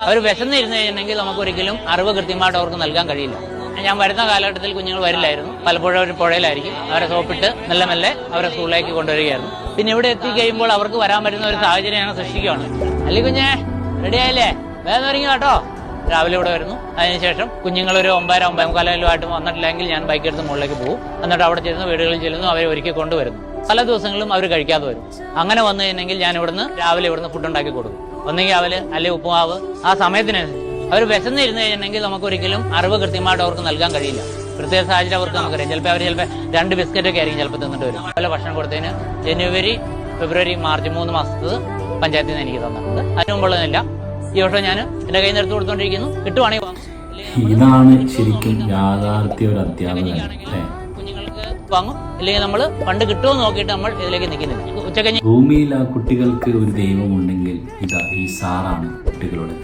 അവർ വിശന്നിരുന്നു കഴിഞ്ഞിട്ടുണ്ടെങ്കിൽ നമുക്കൊരിക്കലും അറിവ് കൃത്യമായിട്ട് അവർക്ക് നൽകാൻ കഴിയില്ല. ഞാൻ വരുന്ന കാലഘട്ടത്തിൽ കുഞ്ഞുങ്ങൾ വരില്ലായിരുന്നു. പലപ്പോഴും അവർ പുഴയിലായിരിക്കും. അവരെ സോപ്പിട്ട് മെല്ലെ മെല്ലെ അവരെ സ്കൂളിലേക്ക് കൊണ്ടുവരികയായിരുന്നു. പിന്നെ ഇവിടെ എത്തിക്കഴിയുമ്പോൾ അവർക്ക് വരാൻ പറ്റുന്ന ഒരു സാഹചര്യം ഞങ്ങൾ സൃഷ്ടിക്കുകയാണ്. അല്ലെങ്കിൽ കുഞ്ഞെ റെഡിയായില്ലേ, വേഗം ഇറങ്ങി കേട്ടോ. രാവിലെ ഇവിടെ വരുന്നു. അതിനുശേഷം കുഞ്ഞുങ്ങൾ ഒരു 9-9:45 വന്നിട്ടില്ലെങ്കിൽ ഞാൻ ബൈക്ക് എടുത്ത് മുകളിലേക്ക് പോകും. എന്നിട്ട് അവിടെ ചെല്ലുന്നു, വീടുകളിൽ ചെല്ലുന്നു, അവരെ ഒരുക്കി കൊണ്ടുവരുന്നു. പല ദിവസങ്ങളും അവർ കഴിക്കാതെ വരും. അങ്ങനെ വന്നു കഴിഞ്ഞെങ്കിൽ ഞാൻ രാവിലെ ഇവിടുന്ന് ഫുഡ് ഉണ്ടാക്കി കൊടുക്കും. ഒന്നെങ്കിൽ അവല് അല്ലെങ്കിൽ ഉപ്പുമാവ് ആ സമയത്തിനനുസരിച്ച്. അവർ വിശന്നിരുന്നു കഴിഞ്ഞിട്ടുണ്ടെങ്കിൽ നമുക്കൊരിക്കലും അറിവ് കൃത്യമായിട്ട് അവർക്ക് നൽകാൻ കഴിയില്ല. പ്രത്യേക സാഹചര്യം അവർക്ക് നമുക്കറിയാം. ചിലപ്പോൾ 2 ബിസ്ക്കറ്റൊക്കെ ആയിരിക്കും ചിലപ്പോൾ തിന്നിട്ട് വരും. പല ഭക്ഷണം കൊടുത്തതിന് ജനുവരി, ഫെബ്രുവരി, മാർച്ച് 3 മാസത്ത് പഞ്ചായത്തിൽ നിന്ന് എനിക്ക് തന്നിട്ടുണ്ട്. അതിന് മുമ്പുള്ളതില്ല. ഈ വർഷം ഞാൻ എന്റെ കയ്യിൽ നിന്ന് എടുത്ത് കൊടുത്തോണ്ടിരിക്കുന്നു. കിട്ടുവാണെങ്കിൽ വാങ്ങും. ഇതാണ് ശരിക്കും യാഥാർത്ഥ്യ ഒരു അധ്യാപകൻ. കുഞ്ഞുങ്ങൾക്ക് വാങ്ങും. ഇല്ലെങ്കിൽ നമ്മൾ ഫണ്ട് കിട്ടുമോ നോക്കിയിട്ട് നമ്മൾ ഇതിലേക്ക് നിൽക്കുന്നില്ല. ഉച്ചക്കഞ്ഞി ഭൂമിയിൽ ആ കുട്ടികൾക്ക് ഒരു ദൈവമുണ്ടെങ്കിൽ ഇതാ ഈ സാറാണ് കുട്ടികളുടെ